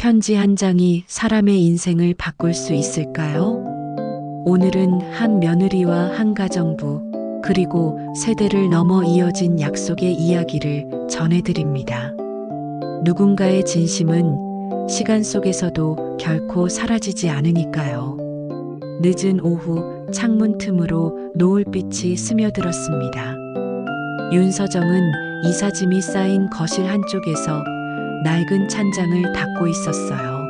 편지 한 장이 사람의 인생을 바꿀 수 있을까요? 오늘은 한 며느리와 한 가정부, 그리고 세대를 넘어 이어진 약속의 이야기를 전해드립니다. 누군가의 진심은 시간 속에서도 결코 사라지지 않으니까요. 늦은 오후 창문 틈으로 노을빛이 스며들었습니다. 윤서정은 이삿짐이 쌓인 거실 한쪽에서 낡은 찬장을 닦고 있었어요.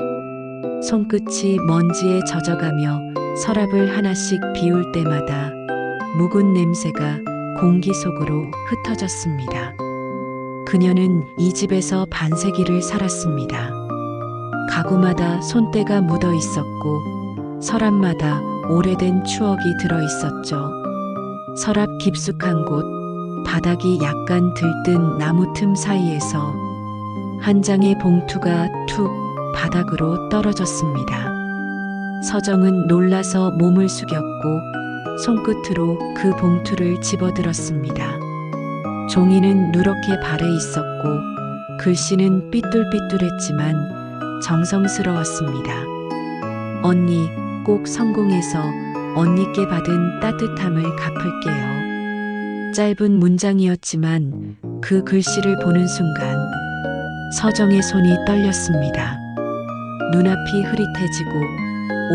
손끝이 먼지에 젖어가며 서랍을 하나씩 비울 때마다 묵은 냄새가 공기 속으로 흩어졌습니다. 그녀는 이 집에서 반세기를 살았습니다. 가구마다 손때가 묻어 있었고 서랍마다 오래된 추억이 들어 있었죠. 서랍 깊숙한 곳, 바닥이 약간 들뜬 나무 틈 사이에서 한 장의 봉투가 툭 바닥으로 떨어졌습니다. 서정은 놀라서 몸을 숙였고 손끝으로 그 봉투를 집어들었습니다. 종이는 누렇게 발해 있었고 글씨는 삐뚤삐뚤했지만 정성스러웠습니다. 언니, 꼭 성공해서 언니께 받은 따뜻함을 갚을게요. 짧은 문장이었지만 그 글씨를 보는 순간 서정의 손이 떨렸습니다. 눈앞이 흐릿해지고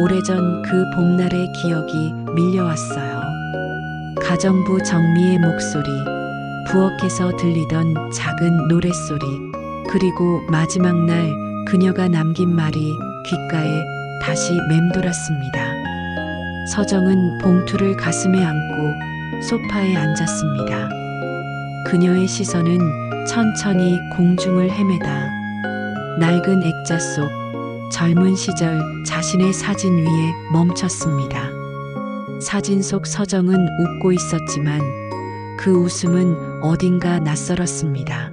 오래전 그 봄날의 기억이 밀려왔어요. 가정부 정미의 목소리, 부엌에서 들리던 작은 노랫소리, 그리고 마지막 날 그녀가 남긴 말이 귓가에 다시 맴돌았습니다. 서정은 봉투를 가슴에 안고 소파에 앉았습니다. 그녀의 시선은 천천히 공중을 헤매다 낡은 액자 속 젊은 시절 자신의 사진 위에 멈췄습니다. 사진 속 서정은 웃고 있었지만 그 웃음은 어딘가 낯설었습니다.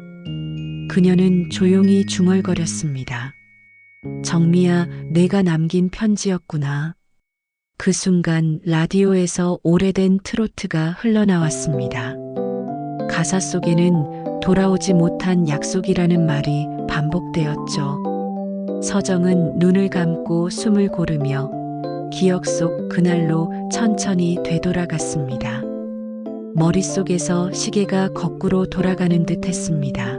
그녀는 조용히 중얼거렸습니다. 정미야, 내가 남긴 편지였구나. 그 순간 라디오에서 오래된 트로트가 흘러나왔습니다. 가사 속에는 돌아오지 못한 약속이라는 말이 반복되었죠. 서정은 눈을 감고 숨을 고르며 기억 속 그날로 천천히 되돌아갔습니다. 머릿속에서 시계가 거꾸로 돌아가는 듯 했습니다.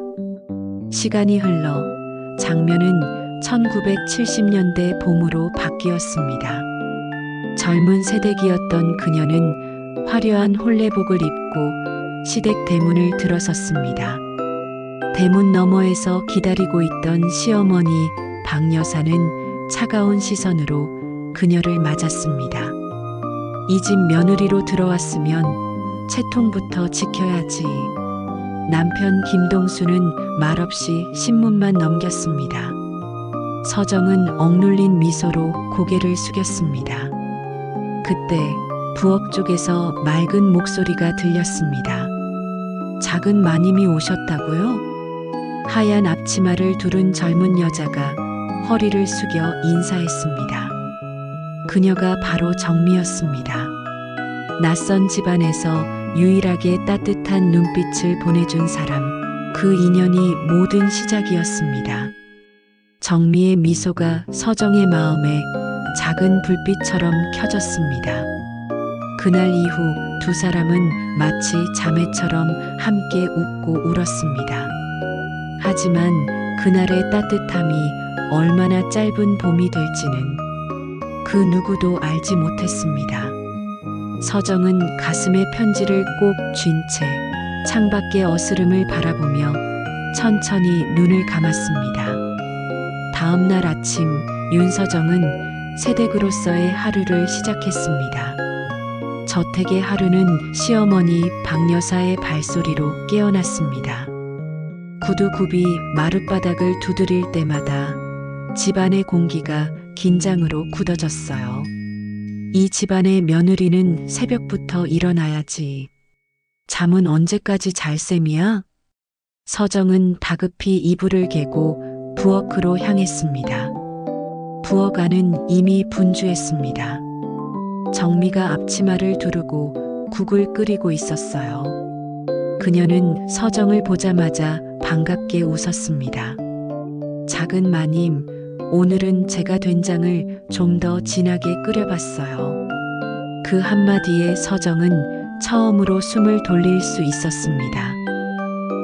시간이 흘러 장면은 1970년대 봄으로 바뀌었습니다. 젊은 새댁이었던 그녀는 화려한 홀레복을 입고 시댁 대문을 들어섰습니다. 대문 너머에서 기다리고 있던 시어머니 박 여사는 차가운 시선으로 그녀를 맞았습니다. 이 집 며느리로 들어왔으면 채통부터 지켜야지. 남편 김동수는 말없이 신문만 넘겼습니다. 서정은 억눌린 미소로 고개를 숙였습니다. 그때 부엌 쪽에서 맑은 목소리가 들렸습니다. 작은 마님이 오셨다고요? 하얀 앞치마를 두른 젊은 여자가 허리를 숙여 인사했습니다. 그녀가 바로 정미였습니다. 낯선 집안에서 유일하게 따뜻한 눈빛을 보내준 사람, 그 인연이 모든 시작이었습니다. 정미의 미소가 서정의 마음에 작은 불빛처럼 켜졌습니다. 그날 이후 두 사람은 마치 자매처럼 함께 웃고 울었습니다. 하지만 그날의 따뜻함이 얼마나 짧은 봄이 될지는 그 누구도 알지 못했습니다. 서정은 가슴에 편지를 꼭 쥔 채 창밖의 어스름을 바라보며 천천히 눈을 감았습니다. 다음 날 아침 윤서정은 새댁으로서의 하루를 시작했습니다. 저택의 하루는 시어머니 박 여사의 발소리로 깨어났습니다. 구두굽이 마룻바닥을 두드릴 때마다 집안의 공기가 긴장으로 굳어졌어요. 이 집안의 며느리는 새벽부터 일어나야지. 잠은 언제까지 잘 셈이야? 서정은 다급히 이불을 개고 부엌으로 향했습니다. 부엌 안은 이미 분주했습니다. 정미가 앞치마를 두르고 국을 끓이고 있었어요. 그녀는 서정을 보자마자 반갑게 웃었습니다. 작은 마님, 오늘은 제가 된장을 좀 더 진하게 끓여봤어요. 그 한마디에 서정은 처음으로 숨을 돌릴 수 있었습니다.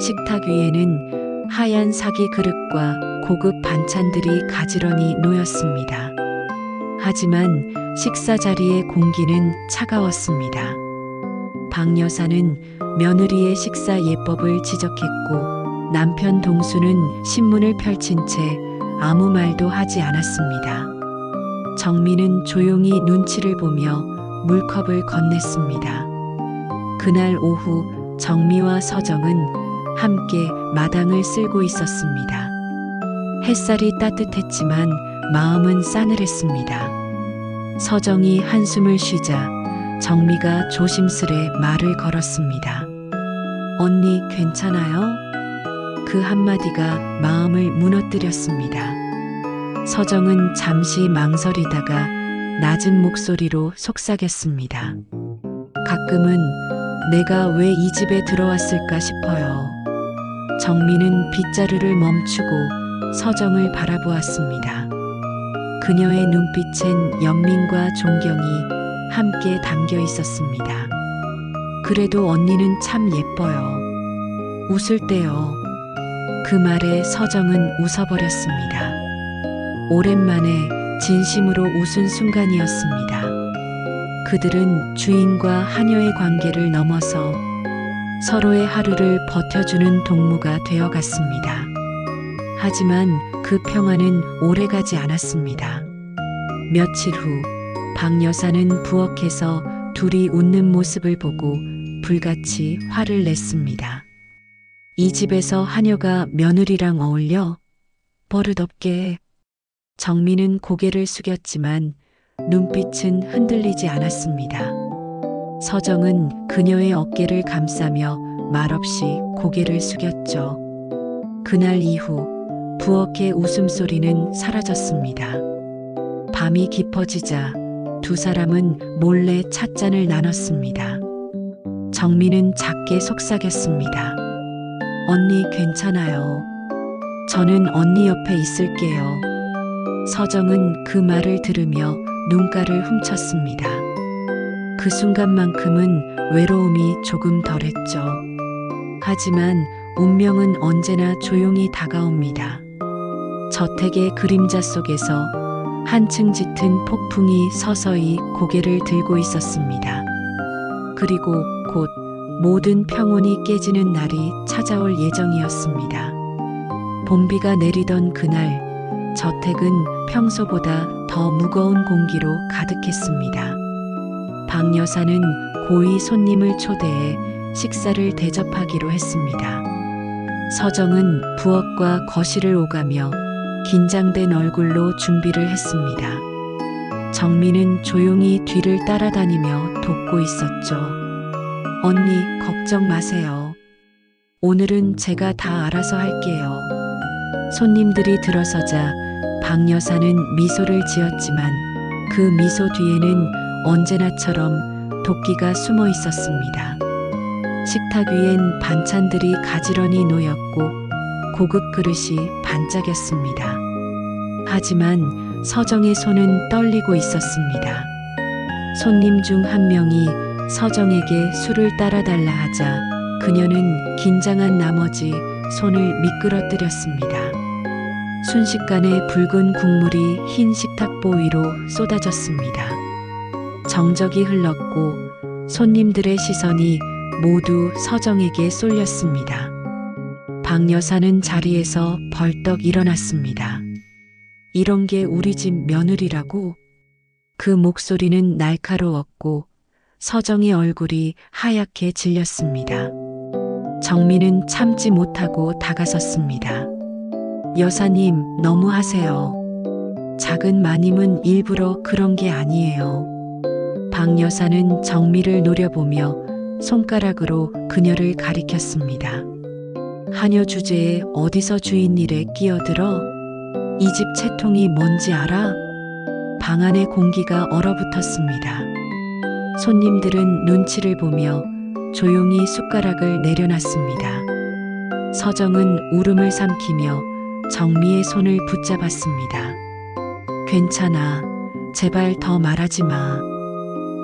식탁 위에는 하얀 사기 그릇과 고급 반찬들이 가지런히 놓였습니다. 하지만 식사 자리의 공기는 차가웠습니다. 박 여사는 며느리의 식사 예법을 지적했고 남편 동수는 신문을 펼친 채 아무 말도 하지 않았습니다. 정미는 조용히 눈치를 보며 물컵을 건넸습니다. 그날 오후 정미와 서정은 함께 마당을 쓸고 있었습니다. 햇살이 따뜻했지만 마음은 싸늘했습니다. 서정이 한숨을 쉬자 정미가 조심스레 말을 걸었습니다. 언니 괜찮아요? 그 한마디가 마음을 무너뜨렸습니다. 서정은 잠시 망설이다가 낮은 목소리로 속삭였습니다. 가끔은 내가 왜 이 집에 들어왔을까 싶어요. 정미는 빗자루를 멈추고 서정을 바라보았습니다. 그녀의 눈빛엔 연민과 존경이 함께 담겨 있었습니다. 그래도 언니는 참 예뻐요. 웃을 때요. 그 말에 서정은 웃어버렸습니다. 오랜만에 진심으로 웃은 순간이었습니다. 그들은 주인과 하녀의 관계를 넘어서 서로의 하루를 버텨주는 동무가 되어갔습니다. 하지만 그 평화는 오래가지 않았습니다. 며칠 후 박 여사는 부엌에서 둘이 웃는 모습을 보고 불같이 화를 냈습니다. 이 집에서 하녀가 며느리랑 어울려? 버릇없게. 정미는 고개를 숙였지만 눈빛은 흔들리지 않았습니다. 서정은 그녀의 어깨를 감싸며 말없이 고개를 숙였죠. 그날 이후 부엌의 웃음소리는 사라졌습니다. 밤이 깊어지자 두 사람은 몰래 찻잔을 나눴습니다. 정미는 작게 속삭였습니다. 언니 괜찮아요. 저는 언니 옆에 있을게요. 서정은 그 말을 들으며 눈가를 훔쳤습니다. 그 순간만큼은 외로움이 조금 덜했죠. 하지만 운명은 언제나 조용히 다가옵니다. 저택의 그림자 속에서 한층 짙은 폭풍이 서서히 고개를 들고 있었습니다. 그리고 곧 모든 평온이 깨지는 날이 찾아올 예정이었습니다. 봄비가 내리던 그날, 저택은 평소보다 더 무거운 공기로 가득했습니다. 박 여사는 고위 손님을 초대해 식사를 대접하기로 했습니다. 서정은 부엌과 거실을 오가며 긴장된 얼굴로 준비를 했습니다. 정미는 조용히 뒤를 따라다니며 돕고 있었죠. 언니, 걱정 마세요. 오늘은 제가 다 알아서 할게요. 손님들이 들어서자 박 여사는 미소를 지었지만 그 미소 뒤에는 언제나처럼 도끼가 숨어 있었습니다. 식탁 위엔 반찬들이 가지런히 놓였고 고급 그릇이 반짝였습니다. 하지만 서정의 손은 떨리고 있었습니다. 손님 중 한 명이 서정에게 술을 따라달라 하자 그녀는 긴장한 나머지 손을 미끄러뜨렸습니다. 순식간에 붉은 국물이 흰 식탁보 위로 쏟아졌습니다. 정적이 흘렀고 손님들의 시선이 모두 서정에게 쏠렸습니다. 박 여사는 자리에서 벌떡 일어났습니다. 이런 게 우리 집 며느리라고? 그 목소리는 날카로웠고 서정의 얼굴이 하얗게 질렸습니다. 정미는 참지 못하고 다가섰습니다. 여사님, 너무하세요. 작은 마님은 일부러 그런 게 아니에요. 박 여사는 정미를 노려보며 손가락으로 그녀를 가리켰습니다. 하녀 주제에 어디서 주인 일에 끼어들어? 이 집 채통이 뭔지 알아? 방 안의 공기가 얼어붙었습니다. 손님들은 눈치를 보며 조용히 숟가락을 내려놨습니다. 서정은 울음을 삼키며 정미의 손을 붙잡았습니다. 괜찮아. 제발 더 말하지 마.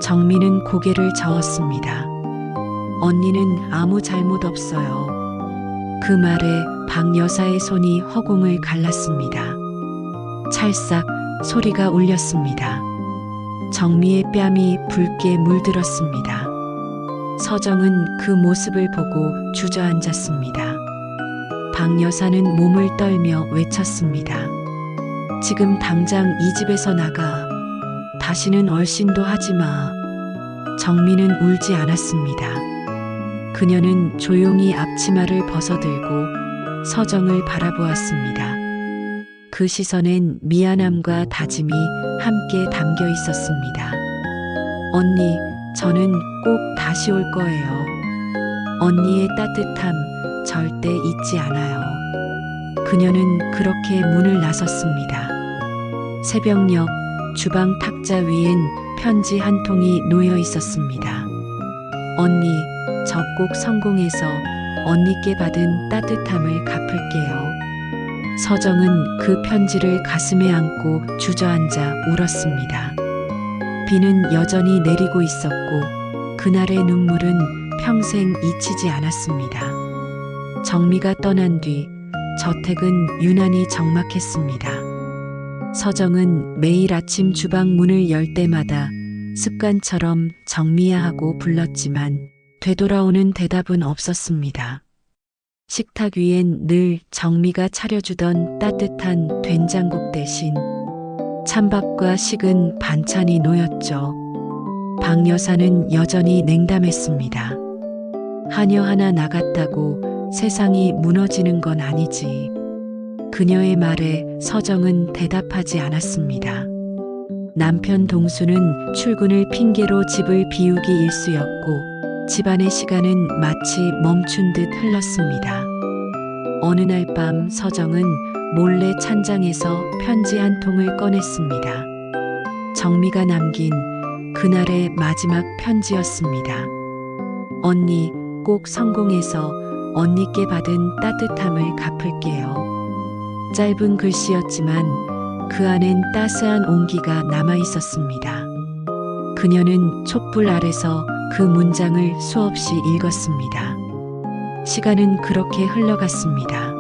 정미는 고개를 저었습니다. 언니는 아무 잘못 없어요. 그 말에 박 여사의 손이 허공을 갈랐습니다. 찰싹 소리가 울렸습니다. 정미의 뺨이 붉게 물들었습니다. 서정은 그 모습을 보고 주저앉았습니다. 박 여사는 몸을 떨며 외쳤습니다. 지금 당장 이 집에서 나가. 다시는 얼씬도 하지 마. 정미는 울지 않았습니다. 그녀는 조용히 앞치마를 벗어들고 서정을 바라보았습니다. 그 시선엔 미안함과 다짐이 함께 담겨 있었습니다. 언니, 저는 꼭 다시 올 거예요. 언니의 따뜻함 절대 잊지 않아요. 그녀는 그렇게 문을 나섰습니다. 새벽녘 주방 탁자 위엔 편지 한 통이 놓여 있었습니다. 언니, 저 꼭 성공해서 언니께 받은 따뜻함을 갚을게요. 서정은 그 편지를 가슴에 안고 주저앉아 울었습니다. 비는 여전히 내리고 있었고 그날의 눈물은 평생 잊히지 않았습니다. 정미가 떠난 뒤 저택은 유난히 적막했습니다. 서정은 매일 아침 주방 문을 열 때마다 습관처럼 정미야 하고 불렀지만 되돌아오는 대답은 없었습니다. 식탁 위엔 늘 정미가 차려주던 따뜻한 된장국 대신 찬밥과 식은 반찬이 놓였죠. 박 여사는 여전히 냉담했습니다. 하녀 하나 나갔다고 세상이 무너지는 건 아니지. 그녀의 말에 서정은 대답하지 않았습니다. 남편 동수는 출근을 핑계로 집을 비우기 일쑤였고 집안의 시간은 마치 멈춘 듯 흘렀습니다. 어느 날 밤 서정은 몰래 찬장에서 편지 한 통을 꺼냈습니다. 정미가 남긴 그날의 마지막 편지였습니다. 언니, 꼭 성공해서 언니께 받은 따뜻함을 갚을게요. 짧은 글씨였지만 그 안엔 따스한 온기가 남아 있었습니다. 그녀는 촛불 아래서 그 문장을 수없이 읽었습니다. 시간은 그렇게 흘러갔습니다.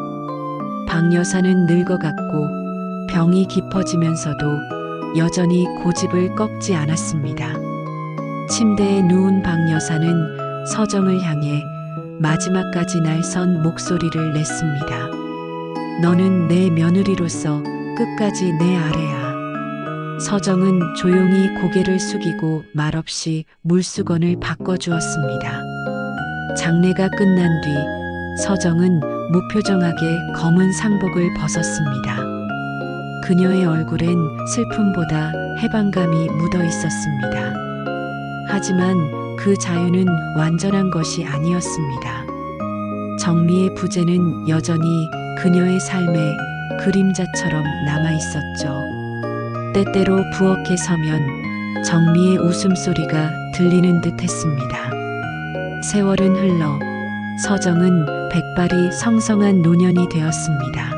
박 여사는 늙어갔고 병이 깊어지면서도 여전히 고집을 꺾지 않았습니다. 침대에 누운 박 여사는 서정을 향해 마지막까지 날선 목소리를 냈습니다. 너는 내 며느리로서 끝까지 내 아래야. 서정은 조용히 고개를 숙이고 말없이 물수건을 바꿔주었습니다. 장례가 끝난 뒤 서정은 무표정하게 검은 상복을 벗었습니다. 그녀의 얼굴엔 슬픔보다 해방감이 묻어 있었습니다. 하지만 그 자유는 완전한 것이 아니었습니다. 정미의 부재는 여전히 그녀의 삶에 그림자처럼 남아 있었죠. 때때로 부엌에 서면 정미의 웃음소리가 들리는 듯 했습니다. 세월은 흘러 서정은 백발이 성성한 노년이 되었습니다.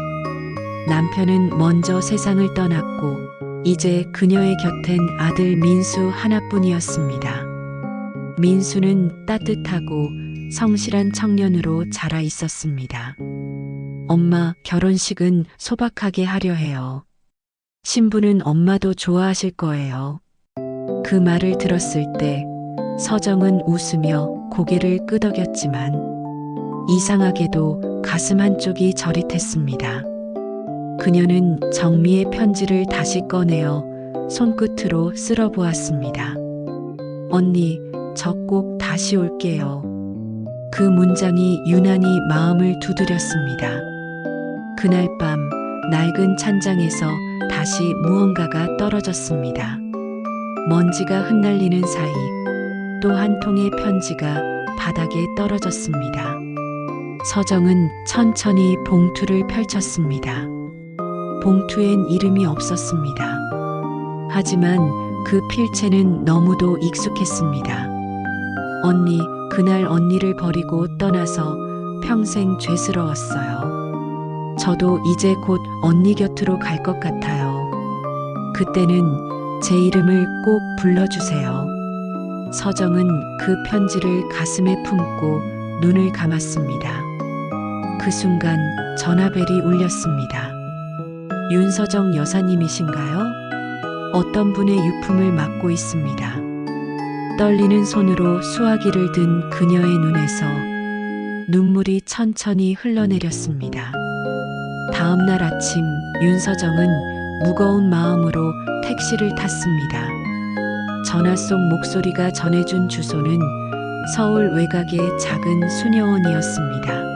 남편은 먼저 세상을 떠났고 이제 그녀의 곁엔 아들 민수 하나뿐이었습니다. 민수는 따뜻하고 성실한 청년으로 자라 있었습니다. 엄마, 결혼식은 소박하게 하려 해요. 신부는 엄마도 좋아하실 거예요. 그 말을 들었을 때 서정은 웃으며 고개를 끄덕였지만 이상하게도 가슴 한쪽이 저릿했습니다. 그녀는 정미의 편지를 다시 꺼내어 손끝으로 쓸어보았습니다. 언니, 저 꼭 다시 올게요. 그 문장이 유난히 마음을 두드렸습니다. 그날 밤 낡은 찬장에서 다시 무언가가 떨어졌습니다. 먼지가 흩날리는 사이 또 한 통의 편지가 바닥에 떨어졌습니다. 서정은 천천히 봉투를 펼쳤습니다. 봉투엔 이름이 없었습니다. 하지만 그 필체는 너무도 익숙했습니다. 언니, 그날 언니를 버리고 떠나서 평생 죄스러웠어요. 저도 이제 곧 언니 곁으로 갈 것 같아요. 그때는 제 이름을 꼭 불러주세요. 서정은 그 편지를 가슴에 품고 눈을 감았습니다. 그 순간 전화벨이 울렸습니다. 윤서정 여사님이신가요? 어떤 분의 유품을 맡고 있습니다. 떨리는 손으로 수화기를 든 그녀의 눈에서 눈물이 천천히 흘러내렸습니다. 다음 날 아침 윤서정은 무거운 마음으로 택시를 탔습니다. 전화 속 목소리가 전해준 주소는 서울 외곽의 작은 수녀원이었습니다.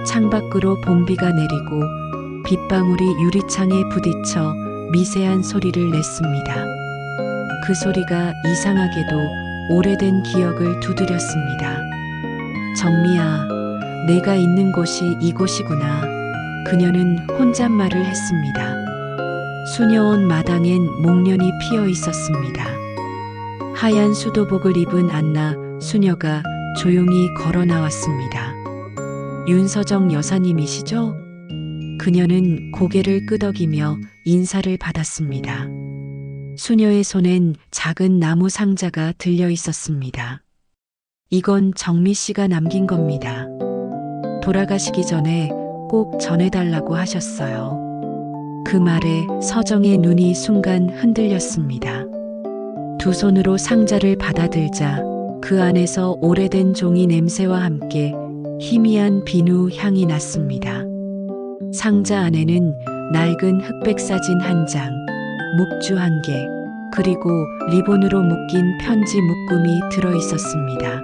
창밖으로 봄비가 내리고 빗방울이 유리창에 부딪혀 미세한 소리를 냈습니다. 그 소리가 이상하게도 오래된 기억을 두드렸습니다. 정미야, 내가 있는 곳이 이곳이구나. 그녀는 혼잣말을 했습니다. 수녀원 마당엔 목련이 피어 있었습니다. 하얀 수도복을 입은 안나 수녀가 조용히 걸어 나왔습니다. 윤서정 여사님이시죠? 그녀는 고개를 끄덕이며 인사를 받았습니다. 수녀의 손엔 작은 나무 상자가 들려 있었습니다. 이건 정미 씨가 남긴 겁니다. 돌아가시기 전에 꼭 전해달라고 하셨어요. 그 말에 서정의 눈이 순간 흔들렸습니다. 두 손으로 상자를 받아들자 그 안에서 오래된 종이 냄새와 함께 희미한 비누 향이 났습니다. 상자 안에는 낡은 흑백 사진 한 장, 묵주 한 개, 그리고 리본으로 묶인 편지 묶음이 들어 있었습니다.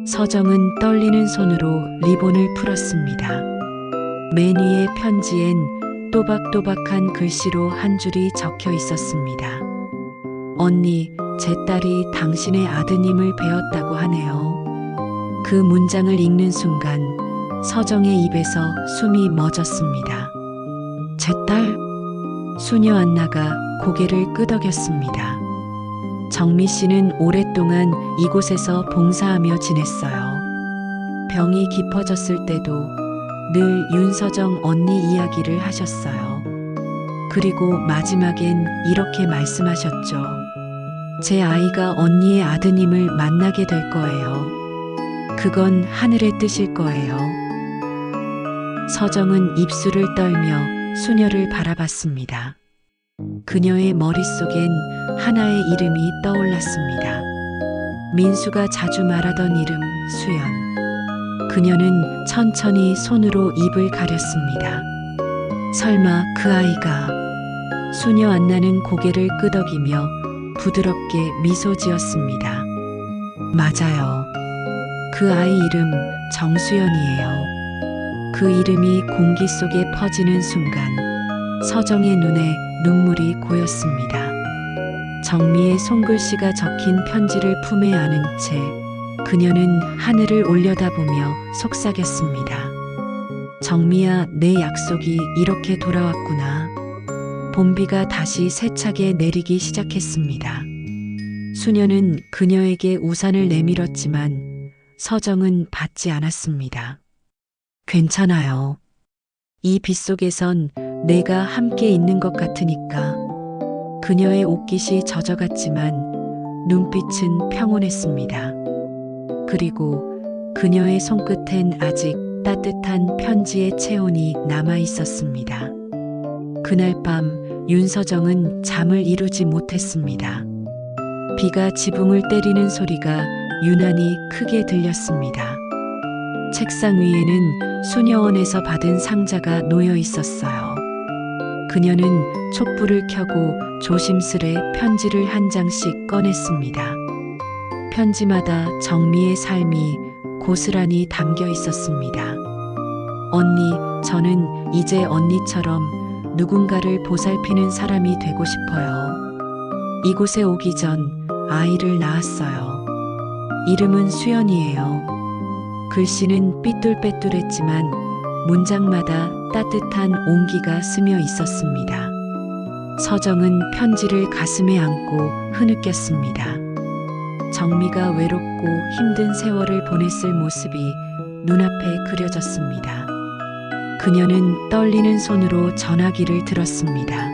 서정은 떨리는 손으로 리본을 풀었습니다. 맨 위의 편지엔 또박또박한 글씨로 한 줄이 적혀 있었습니다. 언니, 제 딸이 당신의 아드님을 배웠다고 하네요. 그 문장을 읽는 순간 서정의 입에서 숨이 멎었습니다. 제 딸? 수녀 안나가 고개를 끄덕였습니다. 정미 씨는 오랫동안 이곳에서 봉사하며 지냈어요. 병이 깊어졌을 때도 늘 윤서정 언니 이야기를 하셨어요. 그리고 마지막엔 이렇게 말씀하셨죠. 제 아이가 언니의 아드님을 만나게 될 거예요. 그건 하늘의 뜻일 거예요. 서정은 입술을 떨며 수녀를 바라봤습니다. 그녀의 머릿속엔 하나의 이름이 떠올랐습니다. 민수가 자주 말하던 이름, 수연. 그녀는 천천히 손으로 입을 가렸습니다. 설마 그 아이가... 수녀 안나는 고개를 끄덕이며 부드럽게 미소 지었습니다. 맞아요. 그 아이 이름 정수연이에요. 그 이름이 공기 속에 퍼지는 순간 서정의 눈에 눈물이 고였습니다. 정미의 손글씨가 적힌 편지를 품에 안은 채 그녀는 하늘을 올려다보며 속삭였습니다. 정미야, 내 약속이 이렇게 돌아왔구나. 봄비가 다시 세차게 내리기 시작했습니다. 수녀는 그녀에게 우산을 내밀었지만 서정은 받지 않았습니다. 괜찮아요. 이 빗속에선 내가 함께 있는 것 같으니까. 그녀의 옷깃이 젖어갔지만 눈빛은 평온했습니다. 그리고 그녀의 손끝엔 아직 따뜻한 편지의 체온이 남아 있었습니다. 그날 밤 윤서정은 잠을 이루지 못했습니다. 비가 지붕을 때리는 소리가 유난히 크게 들렸습니다. 책상 위에는 수녀원에서 받은 상자가 놓여 있었어요. 그녀는 촛불을 켜고 조심스레 편지를 한 장씩 꺼냈습니다. 편지마다 정미의 삶이 고스란히 담겨 있었습니다. 언니, 저는 이제 언니처럼 누군가를 보살피는 사람이 되고 싶어요. 이곳에 오기 전 아이를 낳았어요. 이름은 수연이에요. 글씨는 삐뚤빼뚤했지만 문장마다 따뜻한 온기가 스며 있었습니다. 서정은 편지를 가슴에 안고 흐느꼈습니다. 정미가 외롭고 힘든 세월을 보냈을 모습이 눈앞에 그려졌습니다. 그녀는 떨리는 손으로 전화기를 들었습니다.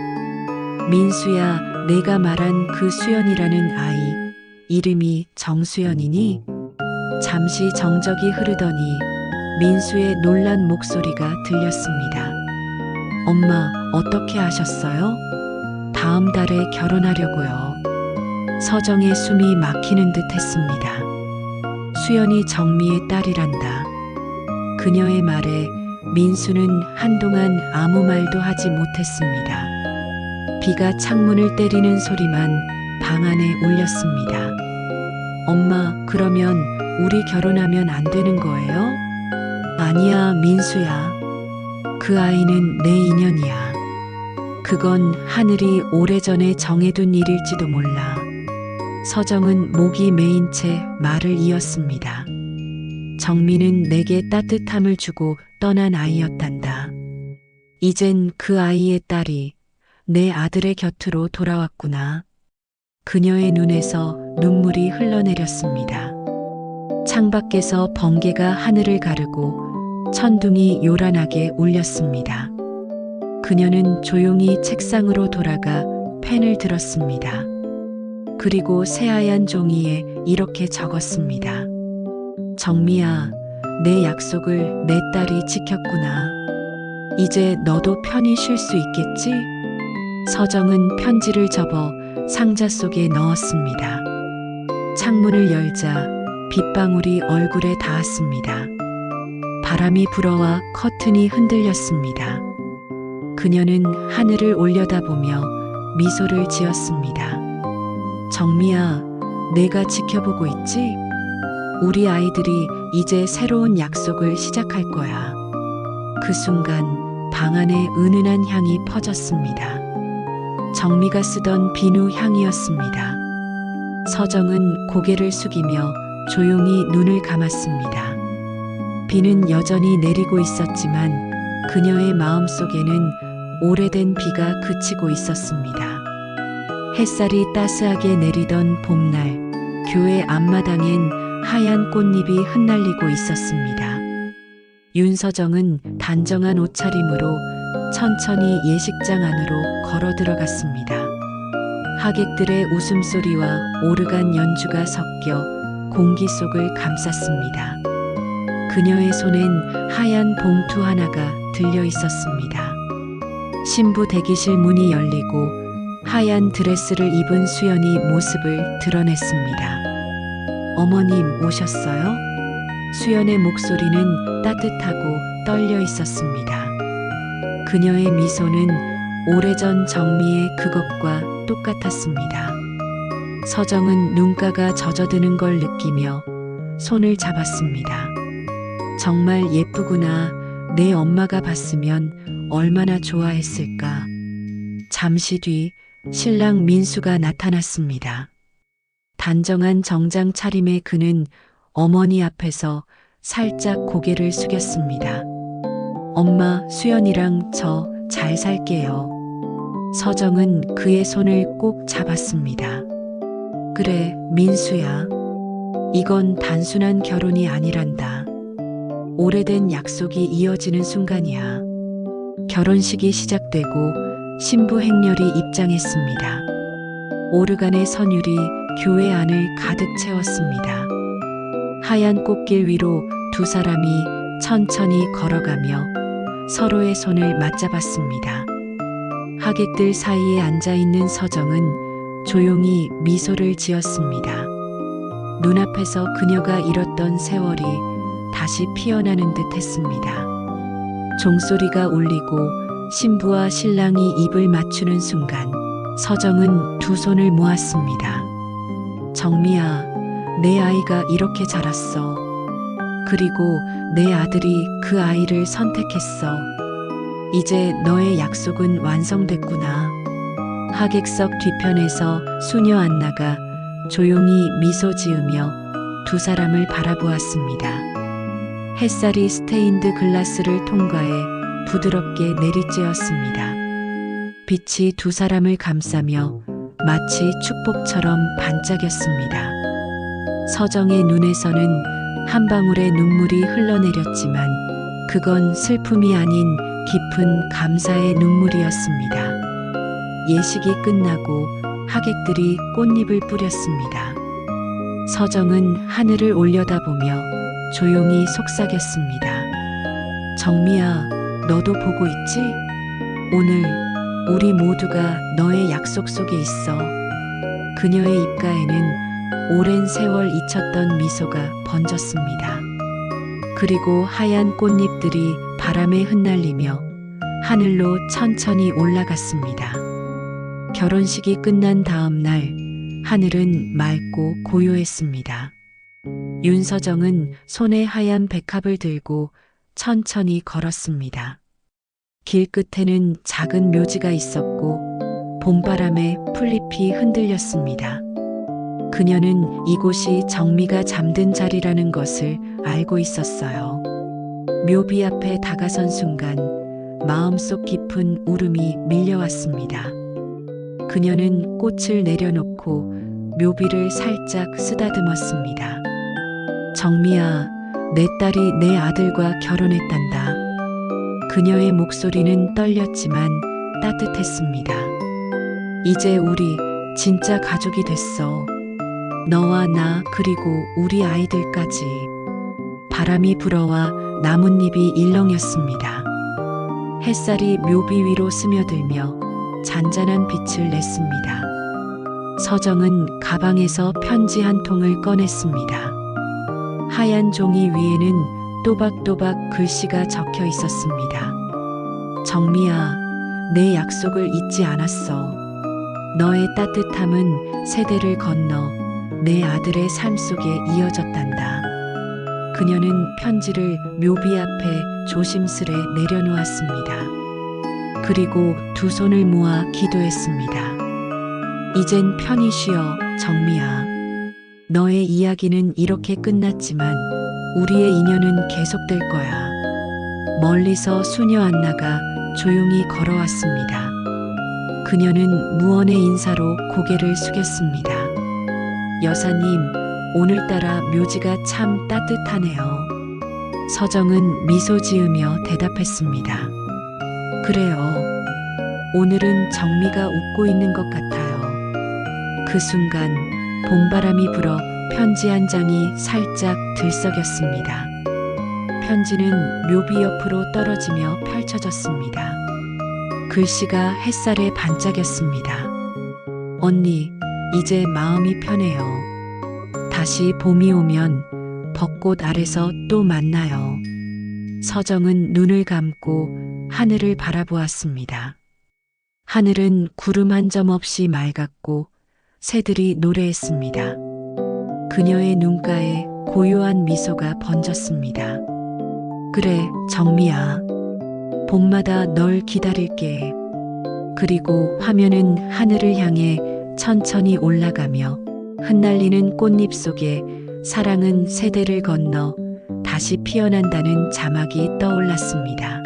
민수야, 내가 말한 그 수연이라는 아이, 이름이 정수연이니? 잠시 정적이 흐르더니 민수의 놀란 목소리가 들렸습니다. 엄마, 어떻게 아셨어요? 다음 달에 결혼하려고요. 서정의 숨이 막히는 듯 했습니다. 수연이 정미의 딸이란다. 그녀의 말에 민수는 한동안 아무 말도 하지 못했습니다. 비가 창문을 때리는 소리만 방 안에 울렸습니다. 엄마, 그러면 우리 결혼하면 안 되는 거예요? 아니야, 민수야. 그 아이는 내 인연이야. 그건 하늘이 오래전에 정해둔 일일지도 몰라. 서정은 목이 메인 채 말을 이었습니다. 정미는 내게 따뜻함을 주고 떠난 아이였단다. 이젠 그 아이의 딸이 내 아들의 곁으로 돌아왔구나. 그녀의 눈에서 눈물이 흘러내렸습니다. 창밖에서 번개가 하늘을 가르고 천둥이 요란하게 울렸습니다. 그녀는 조용히 책상으로 돌아가 펜을 들었습니다. 그리고 새하얀 종이에 이렇게 적었습니다. 정미야, 내 약속을 내 딸이 지켰구나. 이제 너도 편히 쉴 수 있겠지? 서정은 편지를 접어 상자 속에 넣었습니다. 창문을 열자 빗방울이 얼굴에 닿았습니다. 바람이 불어와 커튼이 흔들렸습니다. 그녀는 하늘을 올려다보며 미소를 지었습니다. 정미야, 내가 지켜보고 있지? 우리 아이들이 이제 새로운 약속을 시작할 거야. 그 순간 방 안에 은은한 향이 퍼졌습니다. 정미가 쓰던 비누 향이었습니다. 서정은 고개를 숙이며 조용히 눈을 감았습니다. 비는 여전히 내리고 있었지만 그녀의 마음속에는 오래된 비가 그치고 있었습니다. 햇살이 따스하게 내리던 봄날, 교회 앞마당엔 하얀 꽃잎이 흩날리고 있었습니다. 윤서정은 단정한 옷차림으로 천천히 예식장 안으로 걸어 들어갔습니다. 하객들의 웃음소리와 오르간 연주가 섞여 공기 속을 감쌌습니다. 그녀의 손엔 하얀 봉투 하나가 들려 있었습니다. 신부 대기실 문이 열리고 하얀 드레스를 입은 수연이 모습을 드러냈습니다. 어머님 오셨어요? 수연의 목소리는 따뜻하고 떨려 있었습니다. 그녀의 미소는 오래전 정미의 그것과 똑같았습니다. 서정은 눈가가 젖어드는 걸 느끼며 손을 잡았습니다. 정말 예쁘구나. 내 엄마가 봤으면 얼마나 좋아했을까. 잠시 뒤 신랑 민수가 나타났습니다. 단정한 정장 차림의 그는 어머니 앞에서 살짝 고개를 숙였습니다. 엄마, 수연이랑 저 잘 살게요. 서정은 그의 손을 꼭 잡았습니다. 그래, 민수야. 이건 단순한 결혼이 아니란다. 오래된 약속이 이어지는 순간이야. 결혼식이 시작되고 신부 행렬이 입장했습니다. 오르간의 선율이 교회 안을 가득 채웠습니다. 하얀 꽃길 위로 두 사람이 천천히 걸어가며 서로의 손을 맞잡았습니다. 하객들 사이에 앉아있는 서정은 조용히 미소를 지었습니다. 눈앞에서 그녀가 잃었던 세월이 다시 피어나는 듯 했습니다. 종소리가 울리고 신부와 신랑이 입을 맞추는 순간 서정은 두 손을 모았습니다. 정미야, 내 아이가 이렇게 자랐어. 그리고 내 아들이 그 아이를 선택했어. 이제 너의 약속은 완성됐구나. 하객석 뒤편에서 수녀 안나가 조용히 미소 지으며 두 사람을 바라보았습니다. 햇살이 스테인드 글라스를 통과해 부드럽게 내리쬐었습니다. 빛이 두 사람을 감싸며 마치 축복처럼 반짝였습니다. 서정의 눈에서는 한 방울의 눈물이 흘러내렸지만 그건 슬픔이 아닌 깊은 감사의 눈물이었습니다. 예식이 끝나고 하객들이 꽃잎을 뿌렸습니다. 서정은 하늘을 올려다보며 조용히 속삭였습니다. 정미야, 너도 보고 있지? 오늘 우리 모두가 너의 약속 속에 있어. 그녀의 입가에는 오랜 세월 잊혔던 미소가 번졌습니다. 그리고 하얀 꽃잎들이 바람에 흩날리며 하늘로 천천히 올라갔습니다. 결혼식이 끝난 다음 날, 하늘은 맑고 고요했습니다. 윤서정은 손에 하얀 백합을 들고 천천히 걸었습니다. 길 끝에는 작은 묘지가 있었고 봄바람에 풀잎이 흔들렸습니다. 그녀는 이곳이 정미가 잠든 자리라는 것을 알고 있었어요. 묘비 앞에 다가선 순간 마음속 깊은 울음이 밀려왔습니다. 그녀는 꽃을 내려놓고 묘비를 살짝 쓰다듬었습니다. 정미야, 내 딸이 내 아들과 결혼했단다. 그녀의 목소리는 떨렸지만 따뜻했습니다. 이제 우리 진짜 가족이 됐어. 너와 나 그리고 우리 아이들까지. 바람이 불어와 나뭇잎이 일렁였습니다. 햇살이 묘비 위로 스며들며 잔잔한 빛을 냈습니다. 서정은 가방에서 편지 한 통을 꺼냈습니다. 하얀 종이 위에는 또박또박 글씨가 적혀 있었습니다. 정미야, 내 약속을 잊지 않았어. 너의 따뜻함은 세대를 건너 내 아들의 삶 속에 이어졌단다. 그녀는 편지를 묘비 앞에 조심스레 내려놓았습니다. 그리고 두 손을 모아 기도했습니다. 이젠 편히 쉬어, 정미야. 너의 이야기는 이렇게 끝났지만 우리의 인연은 계속될 거야. 멀리서 수녀 안나가 조용히 걸어왔습니다. 그녀는 무언의 인사로 고개를 숙였습니다. 여사님, 오늘따라 묘지가 참 따뜻하네요. 서정은 미소 지으며 대답했습니다. 그래요. 오늘은 정미가 웃고 있는 것 같아요. 그 순간 봄바람이 불어 편지 한 장이 살짝 들썩였습니다. 편지는 묘비 옆으로 떨어지며 펼쳐졌습니다. 글씨가 햇살에 반짝였습니다. 언니, 이제 마음이 편해요. 다시 봄이 오면 벚꽃 아래서 또 만나요. 서정은 눈을 감고 하늘을 바라보았습니다. 하늘은 구름 한 점 없이 맑았고 새들이 노래했습니다. 그녀의 눈가에 고요한 미소가 번졌습니다. 그래, 정미야. 봄마다 널 기다릴게. 그리고 화면은 하늘을 향해 천천히 올라가며 흩날리는 꽃잎 속에 사랑은 세대를 건너 다시 피어난다는 자막이 떠올랐습니다.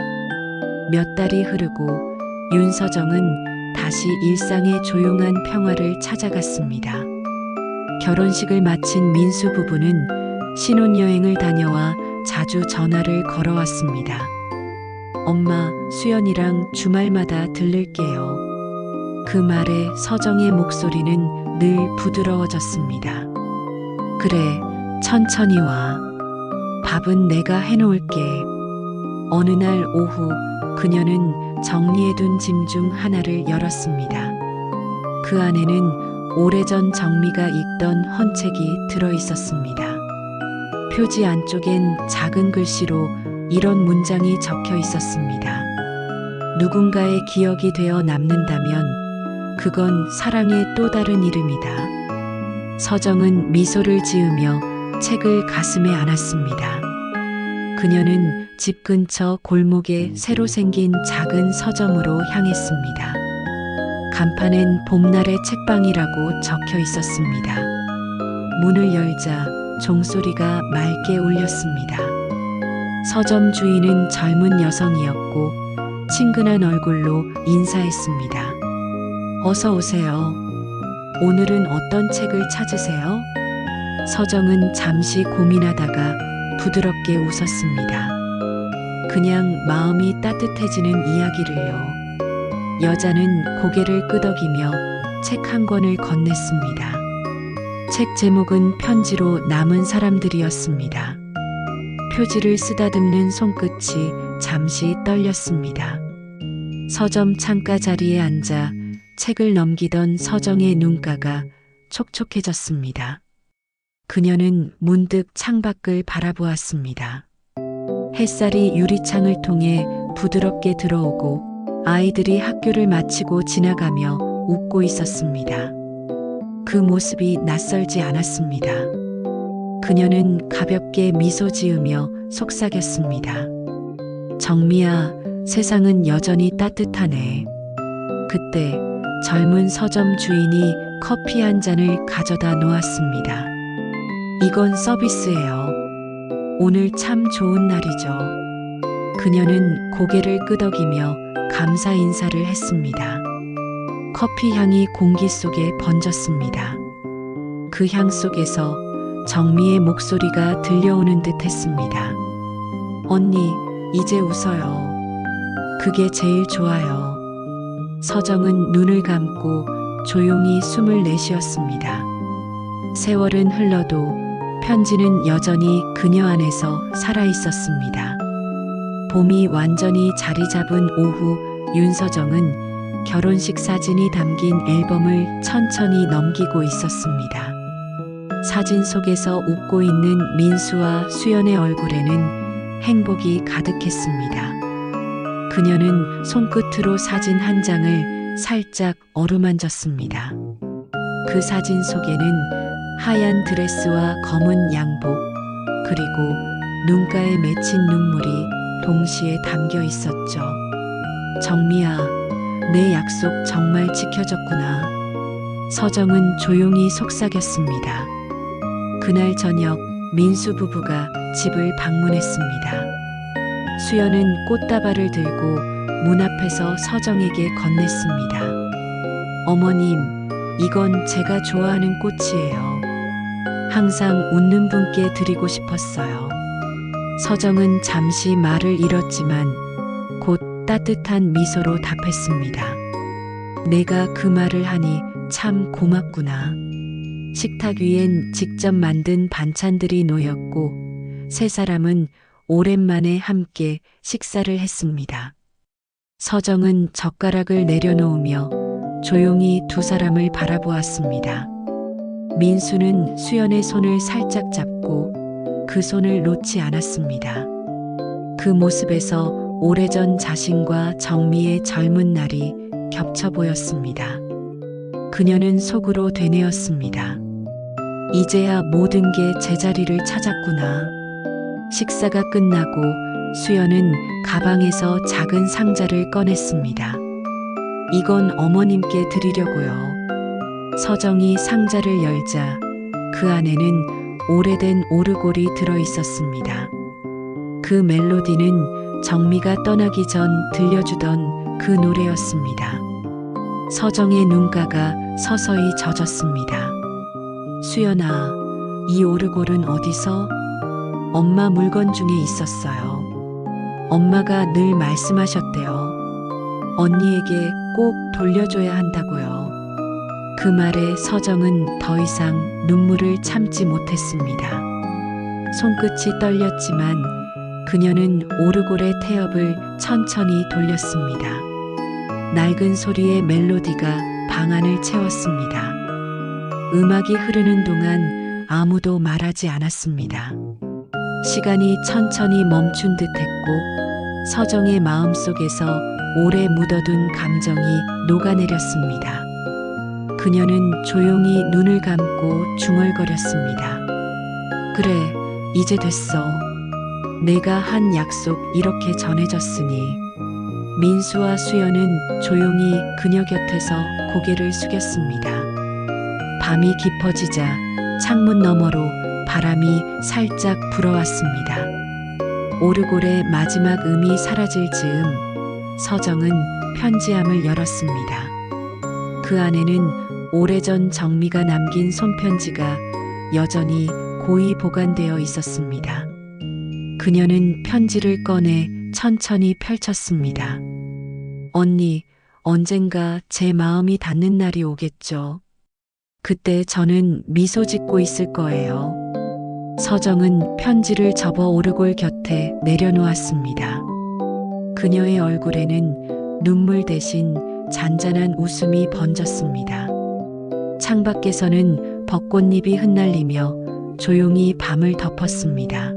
몇 달이 흐르고 윤서정은 다시 일상의 조용한 평화를 찾아갔습니다. 결혼식을 마친 민수 부부는 신혼여행을 다녀와 자주 전화를 걸어왔습니다. 엄마, 수연이랑 주말마다 들를게요. 그 말에 서정의 목소리는 늘 부드러워졌습니다. 그래, 천천히 와. 밥은 내가 해놓을게. 어느 날 오후 그녀는 정리해둔 짐 중 하나를 열었습니다. 그 안에는 오래전 정미가 읽던 헌책이 들어있었습니다. 표지 안쪽엔 작은 글씨로 이런 문장이 적혀 있었습니다. 누군가의 기억이 되어 남는다면 그건 사랑의 또 다른 이름이다. 서정은 미소를 지으며 책을 가슴에 안았습니다. 그녀는 집 근처 골목에 새로 생긴 작은 서점으로 향했습니다. 간판엔 봄날의 책방이라고 적혀 있었습니다. 문을 열자 종소리가 맑게 울렸습니다. 서점 주인은 젊은 여성이었고 친근한 얼굴로 인사했습니다. 어서 오세요. 오늘은 어떤 책을 찾으세요? 서정은 잠시 고민하다가 부드럽게 웃었습니다. 그냥 마음이 따뜻해지는 이야기를요. 여자는 고개를 끄덕이며 책 한 권을 건넸습니다. 책 제목은 편지로 남은 사람들이었습니다. 표지를 쓰다듬는 손끝이 잠시 떨렸습니다. 서점 창가 자리에 앉아 책을 넘기던 서정의 눈가가 촉촉해졌습니다. 그녀는 문득 창밖을 바라보았습니다. 햇살이 유리창을 통해 부드럽게 들어오고 아이들이 학교를 마치고 지나가며 웃고 있었습니다. 그 모습이 낯설지 않았습니다. 그녀는 가볍게 미소 지으며 속삭였습니다. 정미야, 세상은 여전히 따뜻하네. 그때 젊은 서점 주인이 커피 한 잔을 가져다 놓았습니다. 이건 서비스예요. 오늘 참 좋은 날이죠. 그녀는 고개를 끄덕이며 감사 인사를 했습니다. 커피 향이 공기 속에 번졌습니다. 그 향 속에서 정미의 목소리가 들려오는 듯 했습니다. 언니, 이제 웃어요. 그게 제일 좋아요. 서정은 눈을 감고 조용히 숨을 내쉬었습니다. 세월은 흘러도 편지는 여전히 그녀 안에서 살아 있었습니다. 봄이 완전히 자리 잡은 오후, 윤서정은 결혼식 사진이 담긴 앨범을 천천히 넘기고 있었습니다. 사진 속에서 웃고 있는 민수와 수연의 얼굴에는 행복이 가득했습니다. 그녀는 손끝으로 사진 한 장을 살짝 어루만졌습니다. 그 사진 속에는 하얀 드레스와 검은 양복, 그리고 눈가에 맺힌 눈물이 동시에 담겨 있었죠. 정미야, 내 약속 정말 지켜줬구나. 서정은 조용히 속삭였습니다. 그날 저녁 민수 부부가 집을 방문했습니다. 수연은 꽃다발을 들고 문 앞에서 서정에게 건넸습니다. 어머님, 이건 제가 좋아하는 꽃이에요. 항상 웃는 분께 드리고 싶었어요. 서정은 잠시 말을 잃었지만 곧 따뜻한 미소로 답했습니다. 내가 그 말을 하니 참 고맙구나. 식탁 위엔 직접 만든 반찬들이 놓였고 세 사람은 오랜만에 함께 식사를 했습니다. 서정은 젓가락을 내려놓으며 조용히 두 사람을 바라보았습니다. 민수는 수연의 손을 살짝 잡고 그 손을 놓지 않았습니다. 그 모습에서 오래전 자신과 정미의 젊은 날이 겹쳐 보였습니다. 그녀는 속으로 되뇌었습니다. 이제야 모든 게 제자리를 찾았구나. 식사가 끝나고 수연은 가방에서 작은 상자를 꺼냈습니다. 이건 어머님께 드리려고요. 서정이 상자를 열자 그 안에는 오래된 오르골이 들어 있었습니다. 그 멜로디는 정미가 떠나기 전 들려주던 그 노래였습니다. 서정의 눈가가 서서히 젖었습니다. 수연아, 이 오르골은 어디서? 엄마 물건 중에 있었어요. 엄마가 늘 말씀하셨대요. 언니에게 꼭 돌려줘야 한다고요. 그 말에 서정은 더 이상 눈물을 참지 못했습니다. 손끝이 떨렸지만 그녀는 오르골의 태엽을 천천히 돌렸습니다. 낡은 소리의 멜로디가 방 안을 채웠습니다. 음악이 흐르는 동안 아무도 말하지 않았습니다. 시간이 천천히 멈춘 듯했고 서정의 마음속에서 오래 묻어둔 감정이 녹아내렸습니다. 그녀는 조용히 눈을 감고 중얼거렸습니다. 그래, 이제 됐어. 내가 한 약속 이렇게 전해졌으니. 민수와 수연은 조용히 그녀 곁에서 고개를 숙였습니다. 밤이 깊어지자 창문 너머로 바람이 살짝 불어왔습니다. 오르골의 마지막 음이 사라질 즈음 서정은 편지함을 열었습니다. 그 안에는 오래전 정미가 남긴 손편지가 여전히 고이 보관되어 있었습니다. 그녀는 편지를 꺼내 천천히 펼쳤습니다. 언니, 언젠가 제 마음이 닿는 날이 오겠죠. 그때 저는 미소 짓고 있을 거예요. 서정은 편지를 접어 오르골 곁에 내려놓았습니다. 그녀의 얼굴에는 눈물 대신 잔잔한 웃음이 번졌습니다. 창밖에서는 벚꽃잎이 흩날리며 조용히 밤을 덮었습니다.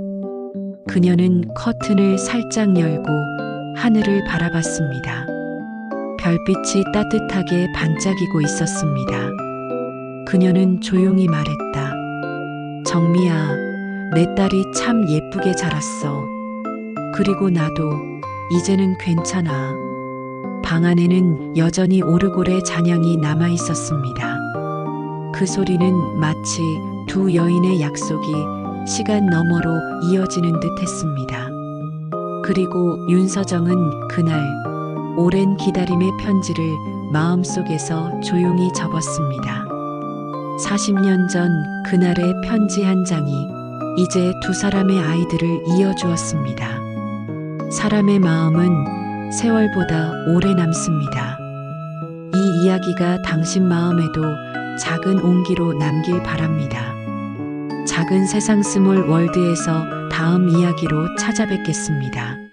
그녀는 커튼을 살짝 열고 하늘을 바라봤습니다. 별빛이 따뜻하게 반짝이고 있었습니다. 그녀는 조용히 말했다. 정미야, 내 딸이 참 예쁘게 자랐어. 그리고 나도 이제는 괜찮아. 방 안에는 여전히 오르골의 잔향이 남아 있었습니다. 그 소리는 마치 두 여인의 약속이 시간 너머로 이어지는 듯 했습니다. 그리고 윤서정은 그날 오랜 기다림의 편지를 마음속에서 조용히 접었습니다. 40년 전 그날의 편지 한 장이 이제 두 사람의 아이들을 이어주었습니다. 사람의 마음은 세월보다 오래 남습니다. 이 이야기가 당신 마음에도 작은 온기로 남길 바랍니다. 작은 세상 스몰 월드에서 다음 이야기로 찾아뵙겠습니다.